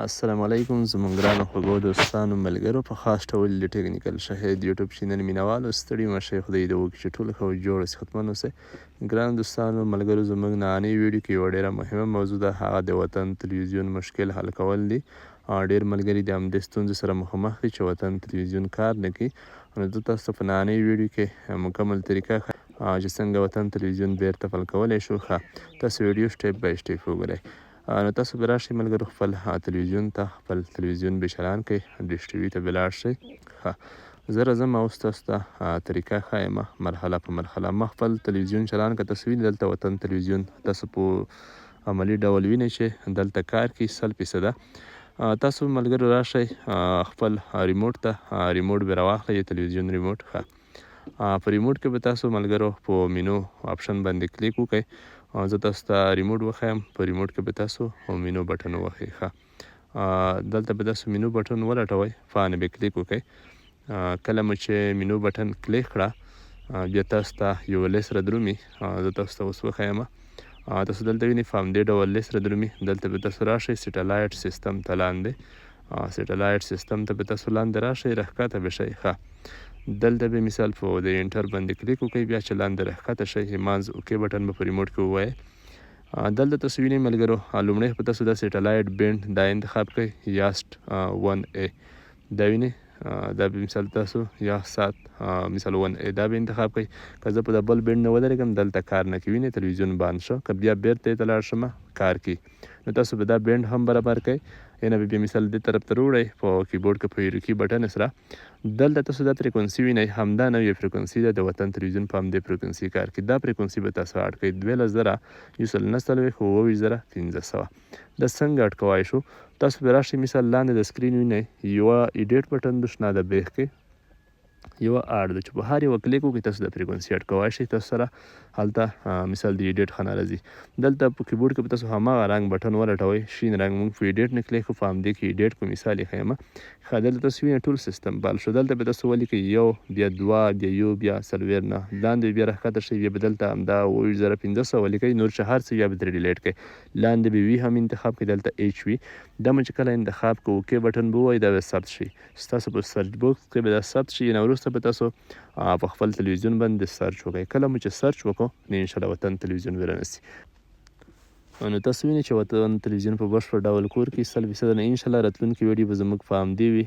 السلام علیکم زموږ ګرانو خوږو دوستانو ملګرو په خاص ډول د ټکنیکل شهید یوټیوب چینل مینوالو ستړي مه شئ خدای دې وکړي چې ټول ښه او جوړ صحتمند اوسئ. ګرانو دوستانو ملګرو زموږ نننۍ ویډیو کې یوه ډېره مهمه موضوع ده، هغه د وطن تلویزیون مشکل حل کول دي. ډېر ملګري د همدې ستونزې سره مخامخ دي چې وطن تلویزیون کار نه کوي. نو زه تاسو ته په نننۍ ویډیو کې مکمل طریقه چې څنګه وطن تلویزیون بیرته فعال کولی شو. تاسو ویډیو سټیپ بای سټیپ وګورئ. نو تاسو به راشئ ملګرو خپل تلویزیون ته، خپل تلویزیون به چالان کړئ، ډیش ټي وي ته به لاړ شئ. زه راځم اوس تاسو ته طریقه ښایم مرحله په مرحله. ما خپل تلویزیون چالان کړ، تاسو وینئ دلته وطن تلویزیون تاسو په عملي ډول وینئ چې دلته کار کوي 100%. تاسو ملګرو راشئ خپل ریموټ ته، ریموټ به راواخلئ، تلویزیون ریموټ. په ریموټ کې به تاسو ملګرو په مینو آپشن باندې کلیک وکړئ. زه تاسو ته ریموټ وښیم. په ریموټ کې به تاسو مینو بټن ووهئ. دلته به تاسو مینو بټن ولټوئ، فانې به کلیک وکړئ. کله مو چې مینو بټن کلیک کړه بیا تاسو ته یو لیست درومي. زه تاسو ته اوس وښیم. تاسو دلته وینئ په همدې ډول لیست درومي. دلته به تاسو راشئ سیټلایټ سیستم ته لاندې، سیټلایټ سیستم ته به تاسو لاندې راشئ، راښکته به شئ. دلته به مثال په د انټر باندې کلیک وکړئ، بیا چې لاندې راښکته شئ مانځ اوکې بټن به په ریموټ کې ووایئ. دلته تاسو وینئ ملګرو لومړی په تاسو دا سیټلایټ بینډ دا انتخاب کړئ، یاست 1A دا وینئ. دا به مثال تاسو یا سات مثال 1A دا به انتخاب کړئ. که زه په دا بل بینډ نه ودرېږم دلته کار نه کوي، وینئ تلویزیون بند شو. که بیا بیرته یې ته لاړ شم کار کوي، نو تاسو به دا بینډ هم برابر کړئ. یا نه بیا مثال دې طرف ته وروړئ په کیبورډ کې په ایرو کی بټن سره. دلته تاسو دا فریکونسي وینئ، همدا نوې فریکونسي ده د وطن تلویزیون په همدې فریکونسي کار کوي. دا فریکونسي به تاسو اډ کړئ 12000 149,500. دا څنګه اډ کوای شو؟ تاسو به راشئ مثال لاندې د سکرین وینئ یوه ایډیټ بټن ده شنه د بیخ کې یوه اډ ده چې په هر یوه کلیک وکړئ تاسو د فریکونسي اډ کوای شئ. تاسو سره هلته مثال د ایډیټ ښه نه راځي. دلته په کیبورډ کې به تاسو هماغه رنګ بټن ولټوئ، شین رنګ. موږ په ایډیټ نه کلیک په همدې کې ایډیټ کو مثال یې ښیم. دلته تاسو وینئ ټول سیستم بال شو. دلته به تاسو ولیکئ یو بیا دوه بیا یو بیا څلوېښت نه، لاندې بیا راښکته شئ، بیا به دلته همدا 20500 ولیکئ. نور چې هر څه بیا به ترې ډیلیټ کړئ. لاندې به وي هم انتخاب کړئ، دلته ایچ وي. دا مو چې کله انتخاب کړو اوکې بټن به ووایي، دا به ثبت شي. ستاسو په سرچ بوکس کې به دا ثبت شي. نه وروسته به تاسو په خپل تلویزیون باندې سرچ وکړئ. کله مو چې سرچ وکړو نو انشاءالله وطن تلویزیون به رانسي. نو تاسو وینئ چې وطن تلویزیون په بشپړ ډول کور کې 100% نه. انشاءالله راتلونکي ویډیو به زموږ په همدې وي.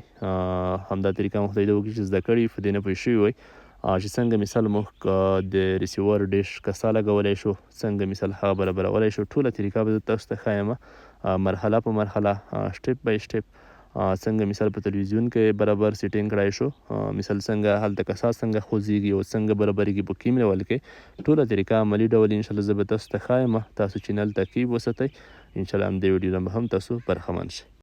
همدا طریقه مو خدای دې وکړي چې زده کړئ په دې نه پوه شوي وئ چې څنګه مثال موږ د ریسیور ډیش کسا لګولی شو، څنګه مثال هغه برابرولی شو. ټوله طریقه به زه تاسو ته ښایم مرحله په مرحله، سټیپ بای سټیپ. څنګه مثال په تلویزیون کې برابر سیټینګ کړای شو، مثال څنګه هلته کسا څنګه خوځېږي او څنګه برابرېږي په کوم ډول کې. ټوله طریقه عملي ډول انشاءالله زه به تاسو ته ښایم. تاسو چینل تعقیب وساتئ، انشاءالله همدې ویډیو نه به هم تاسو برخمن شئ.